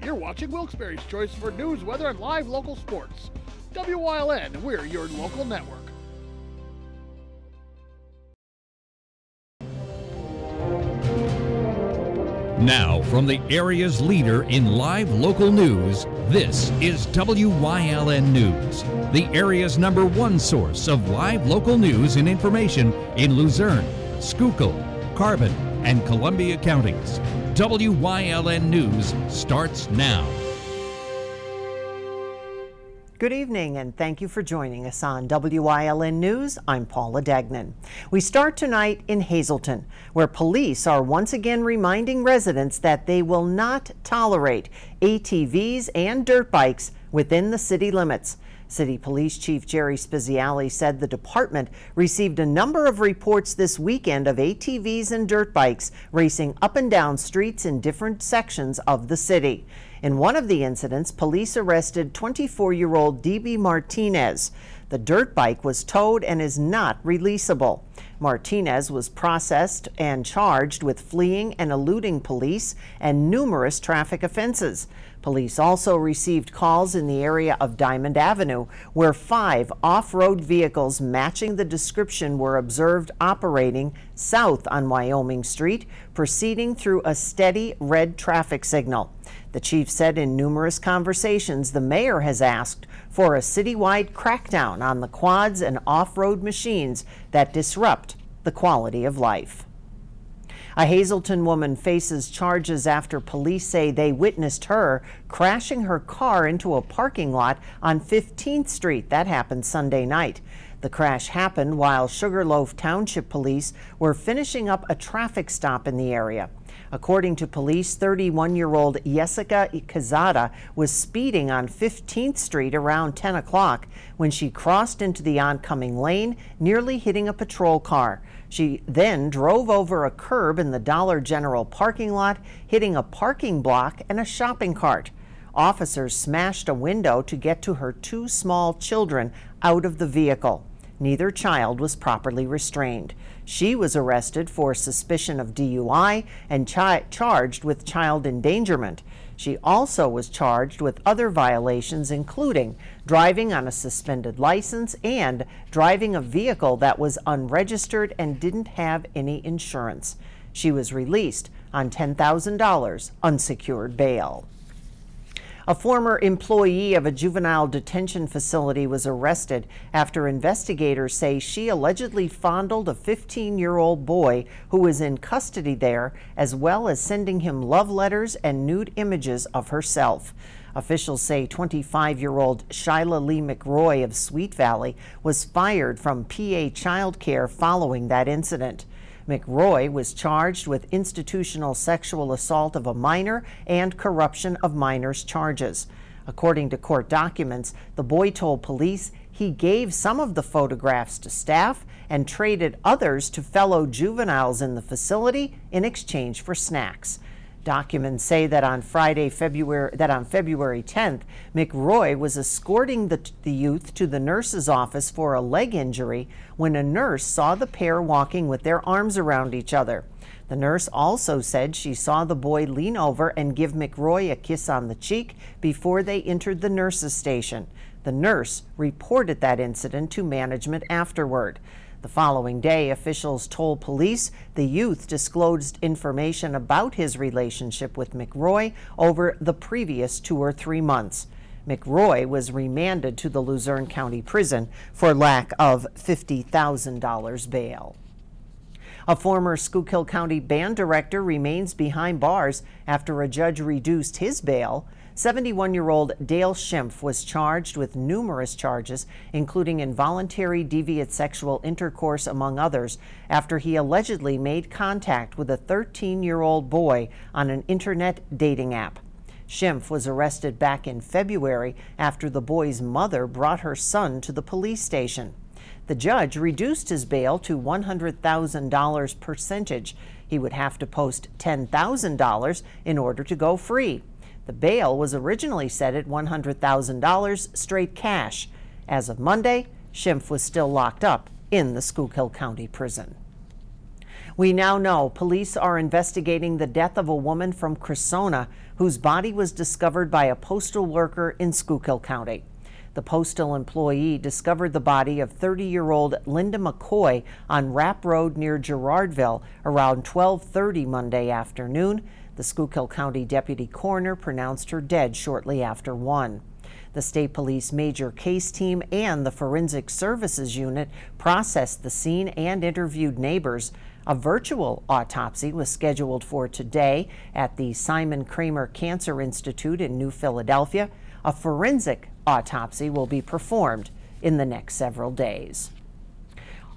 You're watching Wilkes-Barre's Choice for news, weather, and live local sports. Wyln, we're your local network. Now, from the area's leader in live local news, this is WYLN News, the area's #1 source of live local news and information in Luzerne, Schuylkill, Carbon, and Columbia counties. WYLN News starts now. Good evening, and thank you for joining us on WYLN News. I'm Paula Degnan. We start tonight in Hazleton, where police are once again reminding residents that they will not tolerate ATVs and dirt bikes within the city limits. City Police Chief Jerry Speziale said the department received a number of reports this weekend of ATVs and dirt bikes racing up and down streets in different sections of the city. In one of the incidents, police arrested 24-year-old DB Martinez. The dirt bike was towed and is not releasable. Martinez was processed and charged with fleeing and eluding police and numerous traffic offenses. Police also received calls in the area of Diamond Avenue, where 5 off-road vehicles matching the description were observed operating south on Wyoming Street, proceeding through a steady red traffic signal. The chief said in numerous conversations the mayor has asked for a citywide crackdown on the quads and off-road machines that disrupt the quality of life. A Hazleton woman faces charges after police say they witnessed her crashing her car into a parking lot on 15th Street. That happened Sunday night. The crash happened while Sugarloaf Township Police were finishing up a traffic stop in the area. According to police, 31-year-old Jessica Quezada was speeding on 15th Street around 10 o'clock when she crossed into the oncoming lane, nearly hitting a patrol car. She then drove over a curb in the Dollar General parking lot, hitting a parking block and a shopping cart. Officers smashed a window to get to her 2 small children out of the vehicle. Neither child was properly restrained. She was arrested for suspicion of DUI and charged with child endangerment. She also was charged with other violations, including driving on a suspended license and driving a vehicle that was unregistered and didn't have any insurance. She was released on $10,000 unsecured bail. A former employee of a juvenile detention facility was arrested after investigators say she allegedly fondled a 15-year-old boy who was in custody there, as well as sending him love letters and nude images of herself. Officials say 25-year-old Shyla Lee McRoy of Sweet Valley was fired from PA Child Care following that incident. McRoy was charged with institutional sexual assault of a minor and corruption of minors charges. According to court documents, the boy told police he gave some of the photographs to staff and traded others to fellow juveniles in the facility in exchange for snacks. Documents say that on February 10th, McRoy was escorting the youth to the nurse's office for a leg injury when a nurse saw the pair walking with their arms around each other. The nurse also said she saw the boy lean over and give McRoy a kiss on the cheek before they entered the nurse's station. The nurse reported that incident to management afterward. The following day, officials told police the youth disclosed information about his relationship with McRoy over the previous 2 or 3 months. McRoy was remanded to the Luzerne County Prison for lack of $50,000 bail. A former Schuylkill County band director remains behind bars after a judge reduced his bail. 71-year-old Dale Schimpf was charged with numerous charges, including involuntary deviant sexual intercourse, among others, after he allegedly made contact with a 13-year-old boy on an internet dating app. Schimpf was arrested back in February after the boy's mother brought her son to the police station. The judge reduced his bail to $100,000 percentage. He would have to post $10,000 in order to go free. The bail was originally set at $100,000 straight cash. As of Monday, Schimpf was still locked up in the Schuylkill County Prison. We now know police are investigating the death of a woman from Cressona whose body was discovered by a postal worker in Schuylkill County. The postal employee discovered the body of 30-year-old Linda McCoy on Rapp Road near Girardville around 12:30 Monday afternoon. The Schuylkill County Deputy Coroner pronounced her dead shortly after 1. The State Police Major Case Team and the Forensic Services Unit processed the scene and interviewed neighbors. A virtual autopsy was scheduled for today at the Simon Kramer Cancer Institute in New Philadelphia. A forensic autopsy will be performed in the next several days.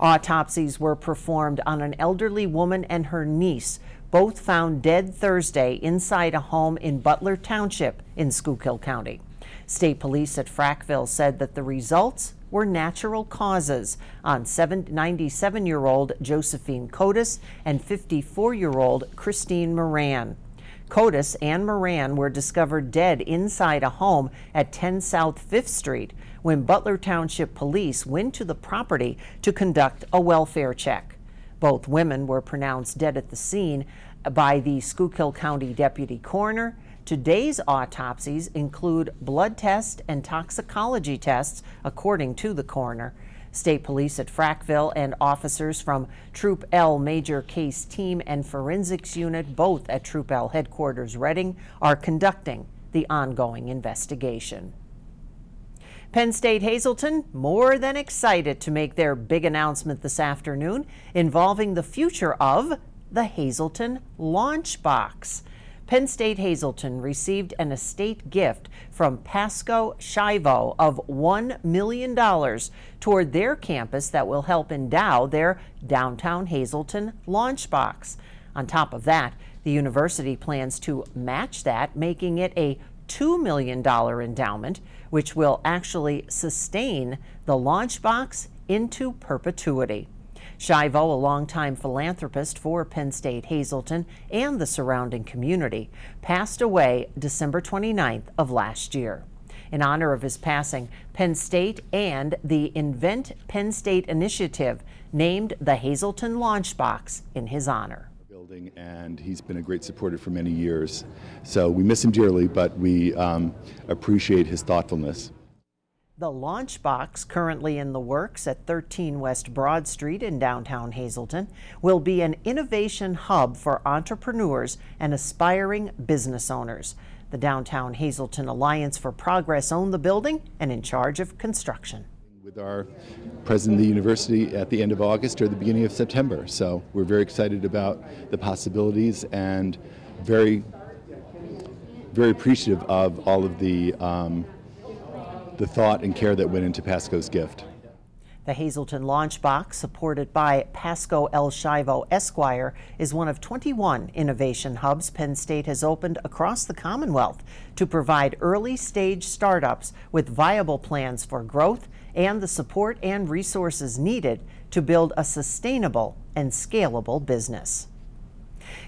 Autopsies were performed on an elderly woman and her niece, both found dead Thursday inside a home in Butler Township in Schuylkill County. State Police at Frackville said that the results were natural causes on 97-year-old Josephine Cotis and 54-year-old Christine Moran. Cotis and Moran were discovered dead inside a home at 10 South 5th Street when Butler Township Police went to the property to conduct a welfare check. Both women were pronounced dead at the scene by the Schuylkill County Deputy Coroner. Today's autopsies include blood tests and toxicology tests, according to the coroner. State Police at Frackville and officers from Troop L Major Case Team and Forensics Unit, both at Troop L Headquarters Reading, are conducting the ongoing investigation. Penn State Hazleton more than excited to make their big announcement this afternoon involving the future of the Hazleton Launchbox. Penn State Hazleton received an estate gift from Pasco Shivo of $1 million toward their campus that will help endow their downtown Hazleton Launchbox. On top of that, the university plans to match that, making it a $2 million endowment, which will actually sustain the Launchbox into perpetuity. Shivo, a longtime philanthropist for Penn State Hazleton and the surrounding community, passed away December 29th of last year. In honor of his passing, Penn State and the Invent Penn State initiative named the Hazleton Launchbox in his honor. And he's been a great supporter for many years. So we miss him dearly, but we appreciate his thoughtfulness. The Launchbox, currently in the works at 13 West Broad Street in downtown Hazleton, will be an innovation hub for entrepreneurs and aspiring business owners. The Downtown Hazleton Alliance for Progress own the building and in charge of construction. With our president of the university at the end of August or the beginning of September. So we're very excited about the possibilities and very, very appreciative of all of the thought and care that went into Pasco's gift. The Hazleton Launchbox, supported by Pasco L. Shivo Esquire, is one of 21 innovation hubs Penn State has opened across the Commonwealth to provide early-stage startups with viable plans for growth and the support and resources needed to build a sustainable and scalable business.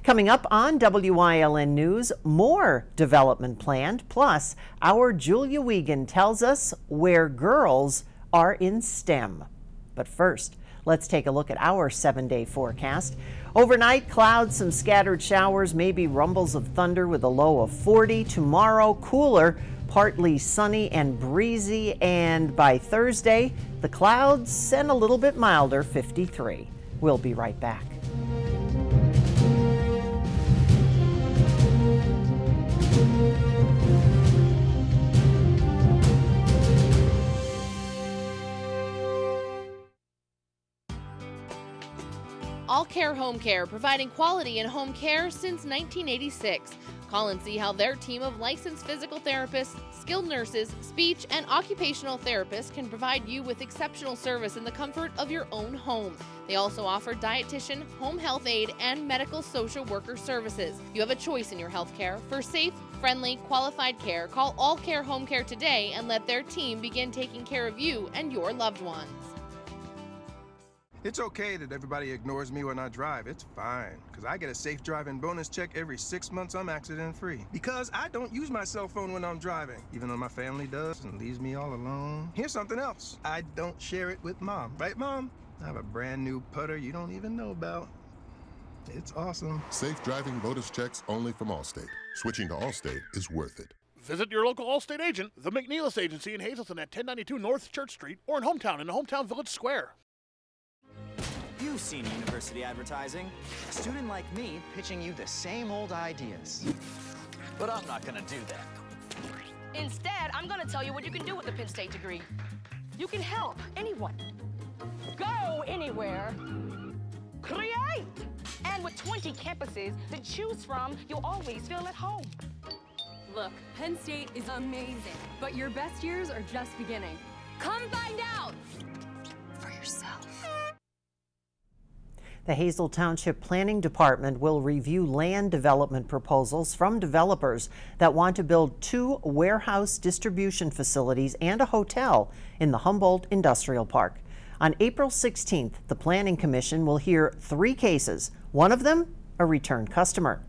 Coming up on Wyln News, more development planned, plus our Julia Wiegand tells us where girls are in STEM. But first, let's take a look at our 7-day forecast. Overnight, clouds, some scattered showers, maybe rumbles of thunder with a low of 40. Tomorrow, cooler, partly sunny and breezy, and by Thursday, the clouds and a little bit milder, 53. We'll be right back. All Care Home Care, providing quality in home care since 1986. Call and see how their team of licensed physical therapists, skilled nurses, speech, and occupational therapists can provide you with exceptional service in the comfort of your own home. They also offer dietitian, home health aide, and medical social worker services. You have a choice in your health care. For safe, friendly, qualified care, call All Care Home Care today and let their team begin taking care of you and your loved ones. It's okay that everybody ignores me when I drive. It's fine, because I get a safe driving bonus check every 6 months I'm accident-free. Because I don't use my cell phone when I'm driving, even though my family does and leaves me all alone. Here's something else. I don't share it with Mom. Right, Mom? I have a brand new putter you don't even know about. It's awesome. Safe driving bonus checks only from Allstate. Switching to Allstate is worth it. Visit your local Allstate agent, the McNeilis Agency in Hazleton at 1092 North Church Street, or in Hometown in the Hometown Village Square. You've seen university advertising. A student like me pitching you the same old ideas. But I'm not gonna do that. Instead, I'm gonna tell you what you can do with a Penn State degree. You can help anyone. Go anywhere. Create! And with 20 campuses to choose from, you'll always feel at home. Look, Penn State is amazing, but your best years are just beginning. Come find out for yourself. The Hazel Township Planning Department will review land development proposals from developers that want to build 2 warehouse distribution facilities and a hotel in the Humboldt Industrial Park. On April 16th, the Planning Commission will hear 3 cases, one of them a return customer.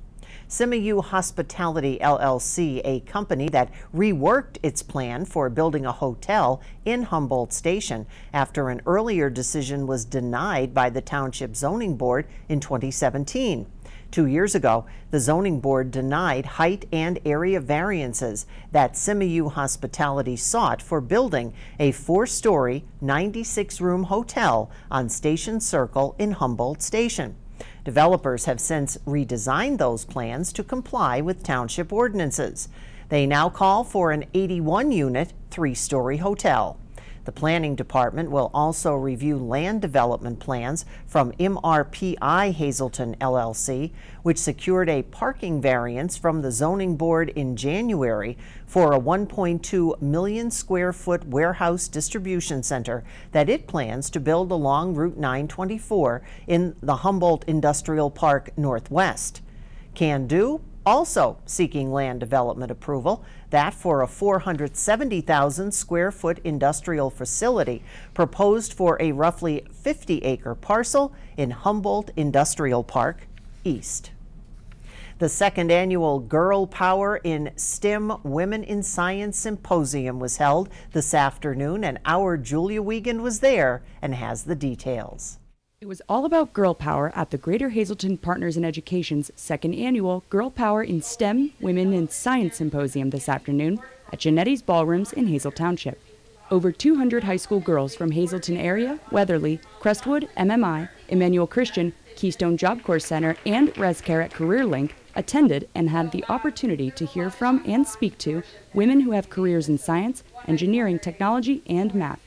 Simiyu Hospitality LLC, a company that reworked its plan for building a hotel in Humboldt Station after an earlier decision was denied by the Township Zoning Board in 2017. 2 years ago, the Zoning Board denied height and area variances that Simiyu Hospitality sought for building a 4-story, 96-room hotel on Station Circle in Humboldt Station. Developers have since redesigned those plans to comply with township ordinances. They now call for an 81-unit, 3-story hotel. The Planning Department will also review land development plans from MRPI Hazleton LLC, which secured a parking variance from the Zoning Board in January for a 1.2 million square foot warehouse distribution center that it plans to build along Route 924 in the Humboldt Industrial Park Northwest. Can Do also seeking land development approval, that for a 470,000 square foot industrial facility proposed for a roughly 50-acre parcel in Humboldt Industrial Park East. The 2nd annual Girl Power in STEM Women in Science Symposium was held this afternoon, and our Julia Wiegand was there and has the details. It was all about girl power at the Greater Hazleton Partners in Education's 2nd annual Girl Power in STEM Women in Science Symposium this afternoon at Genetti's Ballrooms in Hazel Township. Over 200 high school girls from Hazleton area, Weatherly, Crestwood, MMI, Emmanuel Christian, Keystone Job Corps Center, and ResCare at CareerLink attended and had the opportunity to hear from and speak to women who have careers in science, engineering, technology, and math.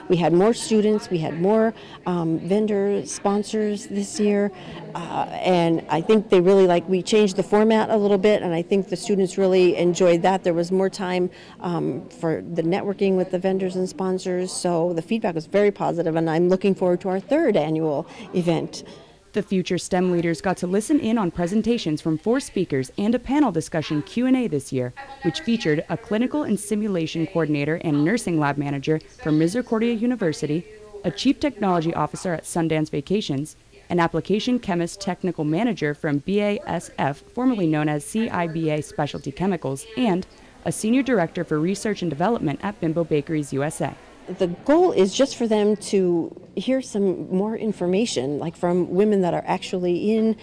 We had more students, we had more vendor sponsors this year, and I think they really we changed the format a little bit, and I think the students really enjoyed that. There was more time for the networking with the vendors and sponsors, so the feedback was very positive, and I'm looking forward to our 3rd annual event. The future STEM leaders got to listen in on presentations from 4 speakers and a panel discussion Q&A this year, which featured a clinical and simulation coordinator and nursing lab manager from Misericordia University, a chief technology officer at Sundance Vacations, an application chemist technical manager from BASF, formerly known as CIBA Specialty Chemicals, and a senior director for research and development at Bimbo Bakeries USA. The goal is just for them to hear some more information, from women that are actually in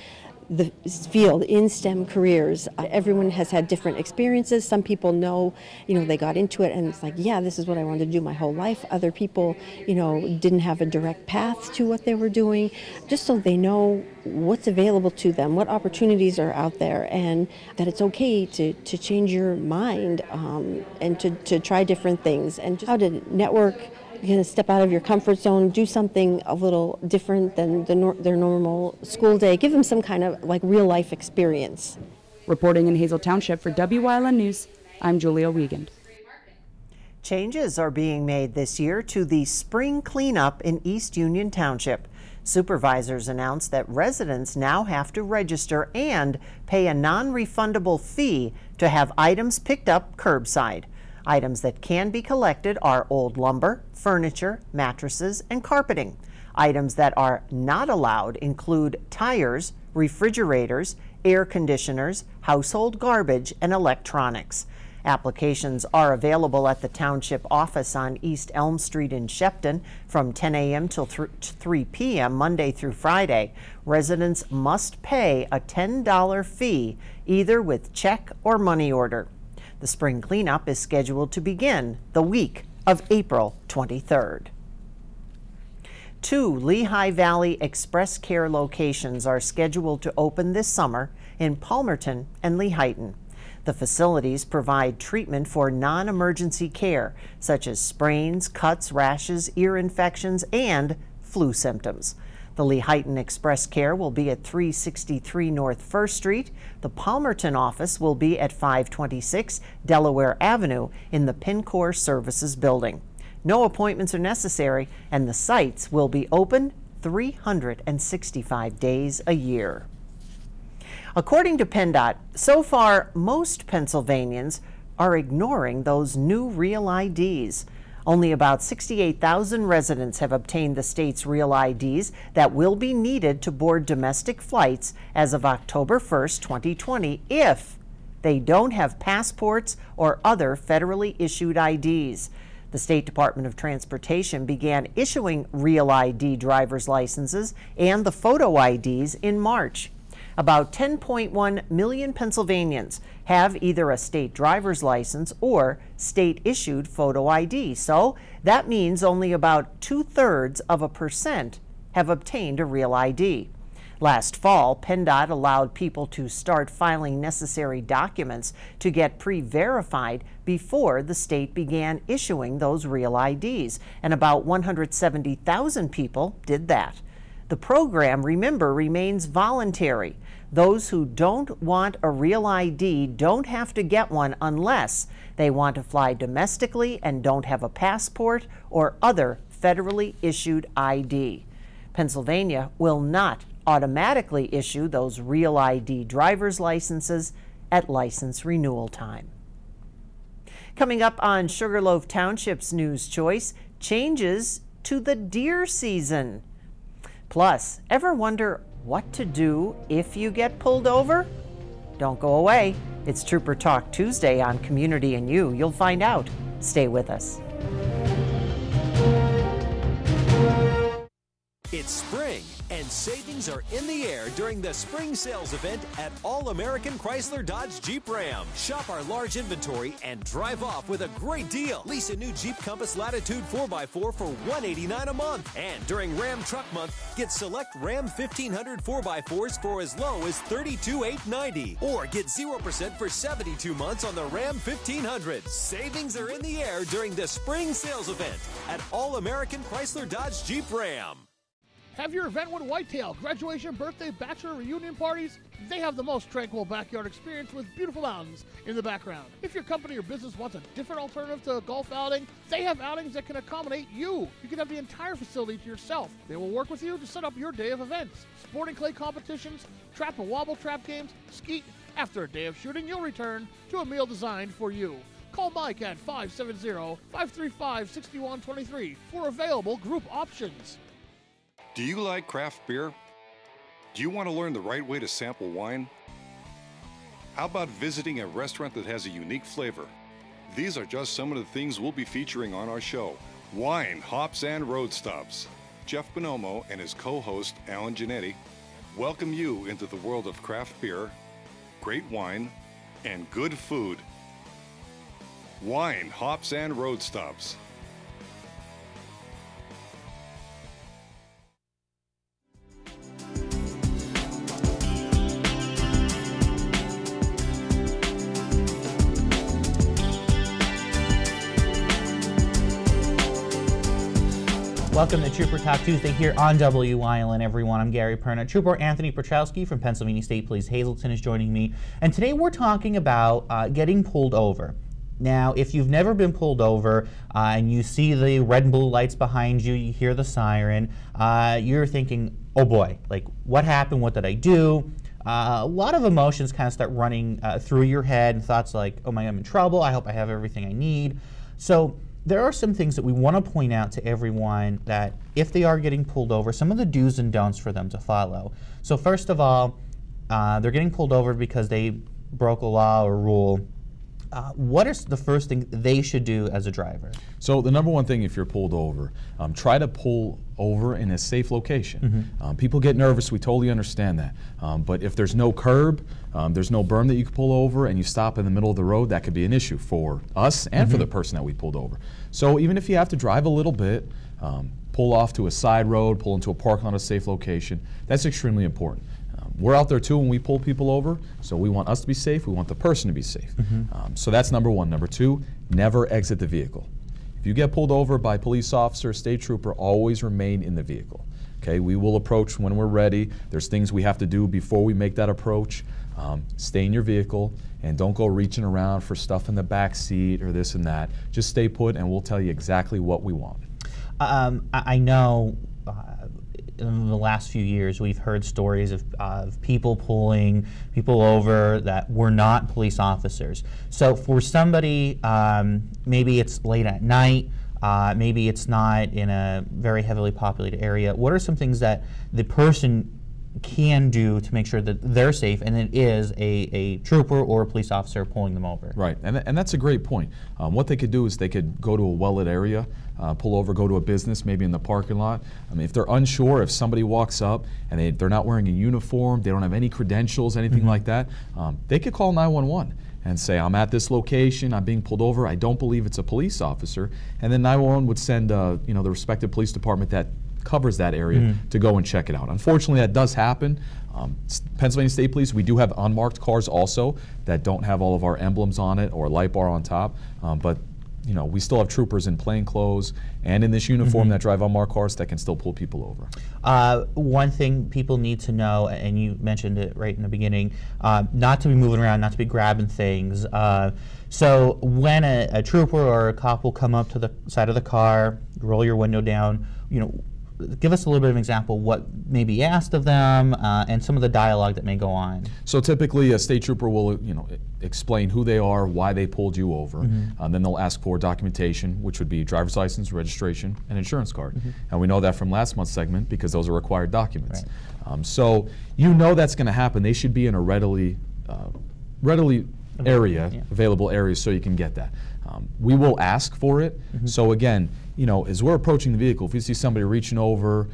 the field, in STEM careers. Everyone has had different experiences. Some people know, they got into it and it's yeah, this is what I wanted to do my whole life. Other people, didn't have a direct path to what they were doing, just so they know what's available to them, what opportunities are out there, and that it's okay to change your mind and to try different things, and just how to network. You're going to step out of your comfort zone, do something a little different than their normal school day. Give them some kind of real life experience. Reporting in Hazel Township for Wyln News, I'm Julia Wiegand. Changes are being made this year to the spring cleanup in East Union Township. Supervisors announced that residents now have to register and pay a non-refundable fee to have items picked up curbside. Items that can be collected are old lumber, furniture, mattresses, and carpeting. Items that are not allowed include tires, refrigerators, air conditioners, household garbage, and electronics. Applications are available at the Township office on East Elm Street in Shepton from 10 a.m. till 3 p.m. Monday through Friday. Residents must pay a $10 fee, either with check or money order. The spring cleanup is scheduled to begin the week of April 23rd. 2 Lehigh Valley Express Care locations are scheduled to open this summer in Palmerton and Lehighton. The facilities provide treatment for non-emergency care, such as sprains, cuts, rashes, ear infections, and flu symptoms. The Lehighton Express Care will be at 363 North 1st Street. The Palmerton office will be at 526 Delaware Avenue in the Pincor Services Building. No appointments are necessary, and the sites will be open 365 days a year. According to PennDOT, so far most Pennsylvanians are ignoring those new real IDs. Only about 68,000 residents have obtained the state's real IDs that will be needed to board domestic flights as of October 1st, 2020, if they don't have passports or other federally issued IDs. The State Department of Transportation began issuing real ID driver's licenses and the photo IDs in March. About 10.1 million Pennsylvanians have either a state driver's license or state-issued photo ID, so that means only about 2/3% have obtained a real ID. Last fall, PennDOT allowed people to start filing necessary documents to get pre-verified before the state began issuing those real IDs, and about 170,000 people did that. The program, remember, remains voluntary. Those who don't want a real ID don't have to get one unless they want to fly domestically and don't have a passport or other federally issued ID. Pennsylvania will not automatically issue those real ID driver's licenses at license renewal time. Coming up on Sugarloaf Township's News Choice, changes to the deer season. Plus, ever wonder what to do if you get pulled over? Don't go away. It's Trooper Talk Tuesday on Community and You. You'll find out. Stay with us. It's spring, and savings are in the air during the spring sales event at All American Chrysler Dodge Jeep Ram. Shop our large inventory and drive off with a great deal. Lease a new Jeep Compass Latitude 4x4 for $189 a month. And during Ram Truck Month, get select Ram 1500 4x4s for as low as $32,890. Or get 0% for 72 months on the Ram 1500. Savings are in the air during the spring sales event at All American Chrysler Dodge Jeep Ram. Have your event with Whitetail, graduation, birthday, bachelor, reunion parties? They have the most tranquil backyard experience with beautiful mountains in the background. If your company or business wants a different alternative to a golf outing, they have outings that can accommodate you. You can have the entire facility to yourself. They will work with you to set up your day of events. Sporting clay competitions, trap and wobble trap games, skeet. After a day of shooting, you'll return to a meal designed for you. Call Mike at 570-535-6123 for available group options. Do you like craft beer? Do you want to learn the right way to sample wine? How about visiting a restaurant that has a unique flavor? These are just some of the things we'll be featuring on our show. Wine, Hops, and Road Stops. Jeff Bonomo and his co-host, Alan Giannetti, welcome you into the world of craft beer, great wine, and good food. Wine, Hops, and Road Stops. Welcome to Trooper Talk Tuesday here on Wyln, everyone. I'm Gary Perna. Trooper Anthony Prochowski from Pennsylvania State Police Hazleton is joining me. And today we're talking about getting pulled over. Now, if you've never been pulled over and you see the red and blue lights behind you, you hear the siren, you're thinking, oh boy, like what happened? What did I do? A lot of emotions kind of start running through your head, and thoughts like, oh my God, I'm in trouble. I hope I have everything I need. So there are some things that we want to point out to everyone that if they are getting pulled over, some of the do's and don'ts for them to follow. So first of all, they're getting pulled over because they broke a law or rule. what is the first thing they should do as a driver? So the number one thing, if you're pulled over, try to pull over in a safe location. People get nervous, we totally understand that. But if there's no curb, there's no berm that you can pull over, and you stop in the middle of the road, that could be an issue for us and for the person that we pulled over. So even if you have to drive a little bit, pull off to a side road, pull into a parking lot, a safe location, that's extremely important. We're out there too when we pull people over, so we want us to be safe, we want the person to be safe. So that's number one. Number two, never exit the vehicle. If you get pulled over by a police officer, state trooper, always remain in the vehicle. Okay, we will approach when we're ready. There's things we have to do before we make that approach. Stay in your vehicle and don't go reaching around for stuff in the back seat or this and that. Just stay put and we'll tell you exactly what we want. I know in the last few years we've heard stories of people pulling people over that were not police officers. So for somebody, maybe it's late at night, maybe it's not in a very heavily populated area, what are some things that the person can do to make sure that they're safe and it is a trooper or a police officer pulling them over? Right, and that's a great point. What they could do is they could go to a well-lit area, pull over, go to a business, maybe in the parking lot. I mean, if they're unsure, if somebody walks up and they're not wearing a uniform, they don't have any credentials, anything like that, they could call 911 and say, I'm at this location, I'm being pulled over, I don't believe it's a police officer, and then 911 would send the respective police department that covers that area to go and check it out. Unfortunately, that does happen. Pennsylvania State Police, we do have unmarked cars also that don't have all of our emblems on it or a light bar on top, but we still have troopers in plain clothes and in this uniform that drive unmarked cars that can still pull people over. One thing people need to know, and you mentioned it right in the beginning, not to be moving around, not to be grabbing things. So when a trooper or a cop will come up to the side of the car, roll your window down, give us a little bit of an example what may be asked of them and some of the dialogue that may go on. So typically a state trooper will explain who they are, why they pulled you over. Then they'll ask for documentation, which would be driver's license, registration, and insurance card. And we know that from last month's segment because those are required documents. Right. So that's going to happen. They should be in a readily available area so you can get that. We will ask for it. So again, as we're approaching the vehicle, if we see somebody reaching over,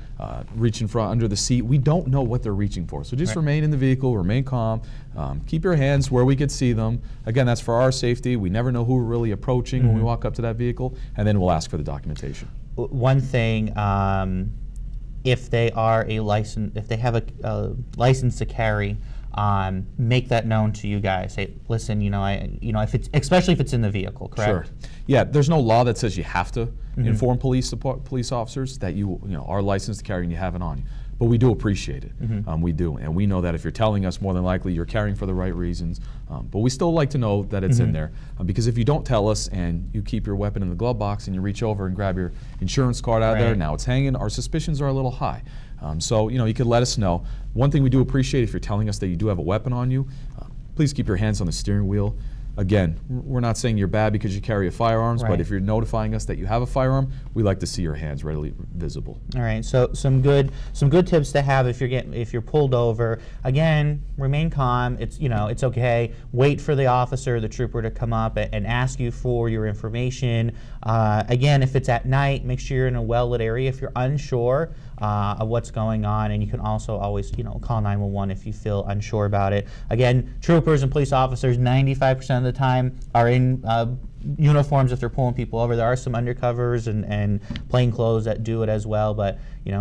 reaching for under the seat, we don't know what they're reaching for. So just remain in the vehicle, remain calm, keep your hands where we could see them. Again, that's for our safety. We never know who we're really approaching when we walk up to that vehicle, and then we'll ask for the documentation. One thing, if they are if they have a license to carry, make that known to you guys. Say, listen, if it's, especially if it's in the vehicle, correct? Sure. Yeah, there's no law that says you have to inform police officers that you are licensed to carry and you have it on you. But we do appreciate it. We do, and we know that if you're telling us, more than likely you're carrying for the right reasons. But we still like to know that it's in there, because if you don't tell us and you keep your weapon in the glove box and you reach over and grab your insurance card out of there, now it's hanging, our suspicions are a little high. So you could let us know. One thing we do appreciate, if you're telling us that you do have a weapon on you, please keep your hands on the steering wheel. Again, we're not saying you're bad because you carry a firearms, but if you're notifying us that you have a firearm, we like to see your hands readily visible. All right, so some good tips to have if you're pulled over. Again, remain calm. It's okay. Wait for the officer, the trooper, to come up and ask you for your information. Again, if it's at night, make sure you're in a well-lit area. If you're unsure of what's going on, and you can also always call 911 if you feel unsure about it. Again, troopers and police officers 95% of the time are in uniforms if they're pulling people over. There are some undercovers and plain clothes that do it as well, but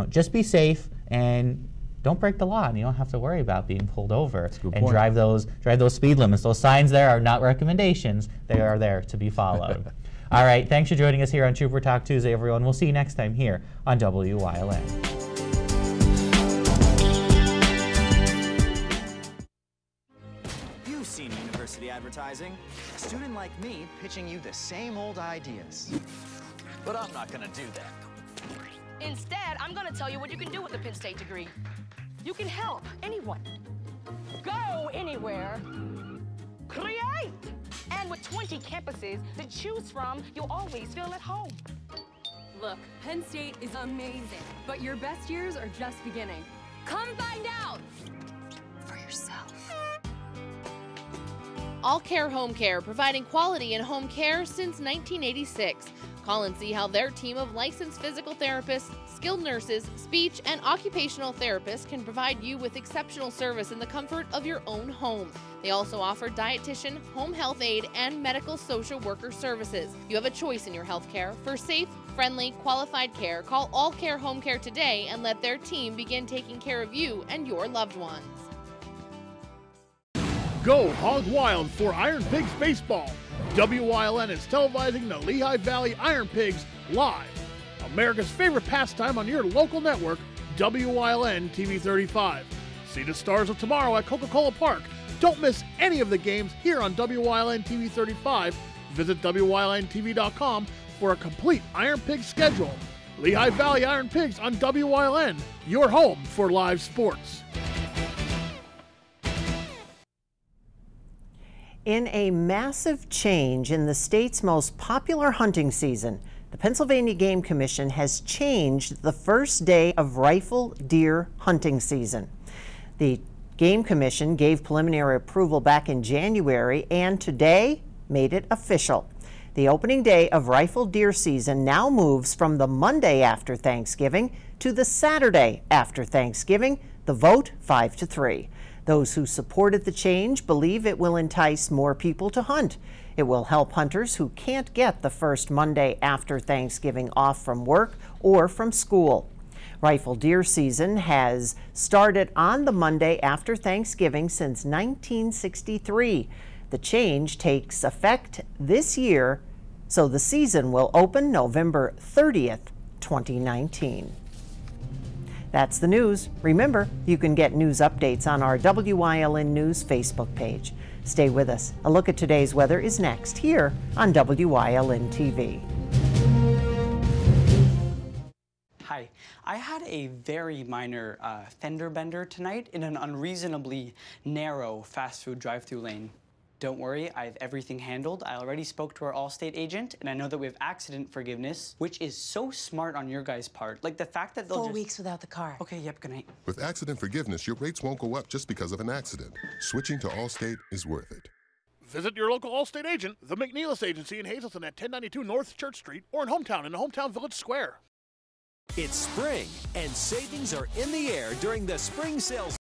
just be safe and don't break the law, and you don't have to worry about being pulled over. And drive those speed limits. Those signs there are not recommendations. They are there to be followed. All right, thanks for joining us here on Trooper Talk Tuesday, everyone. We'll see you next time here on WYLN. You've seen university advertising. A student like me pitching you the same old ideas. But I'm not gonna do that. Instead, I'm gonna tell you what you can do with a Penn State degree. You can help anyone. Go anywhere. Create! And with 20 campuses to choose from, you'll always feel at home. Look, Penn State is amazing, but your best years are just beginning. Come find out for yourself. All Care Home Care, providing quality in home care since 1986. Call and see how their team of licensed physical therapists, skilled nurses, speech, and occupational therapists can provide you with exceptional service in the comfort of your own home. They also offer dietitian, home health aide, and medical social worker services. You have a choice in your health care. For safe, friendly, qualified care, call All Care Home Care today and let their team begin taking care of you and your loved ones. Go Hog Wild for Iron Pigs Baseball. WYLN is televising the Lehigh Valley Iron Pigs live. America's favorite pastime on your local network, WYLN TV 35. See the Stars of Tomorrow at Coca-Cola Park. Don't miss any of the games here on WYLN TV 35. Visit WYLNTV.com for a complete Iron Pigs schedule. Lehigh Valley Iron Pigs on WYLN, your home for live sports. In a massive change in the state's most popular hunting season, the Pennsylvania Game Commission has changed the first day of rifle deer hunting season. The Game Commission gave preliminary approval back in January and today made it official. The opening day of rifle deer season now moves from the Monday after Thanksgiving to the Saturday after Thanksgiving, the vote 5-3. Those who supported the change believe it will entice more people to hunt. It will help hunters who can't get the first Monday after Thanksgiving off from work or from school. Rifle deer season has started on the Monday after Thanksgiving since 1963. The change takes effect this year, so the season will open November 30th, 2019. That's the news. Remember, you can get news updates on our WYLN News Facebook page. Stay with us. A look at today's weather is next here on WYLN TV. Hi, I had a very minor fender bender tonight in an unreasonably narrow fast food drive-thru lane. Don't worry, I have everything handled. I already spoke to our Allstate agent, and I know that we have accident forgiveness, which is so smart on your guys' part. Like the fact that they'll 4 weeks without the car. Okay, yep, good night. With accident forgiveness, your rates won't go up just because of an accident. Switching to Allstate is worth it. Visit your local Allstate agent, the McNeilis Agency in Hazleton at 1092 North Church Street, or in Hometown in the Hometown Village Square. It's spring, and savings are in the air during the spring sales.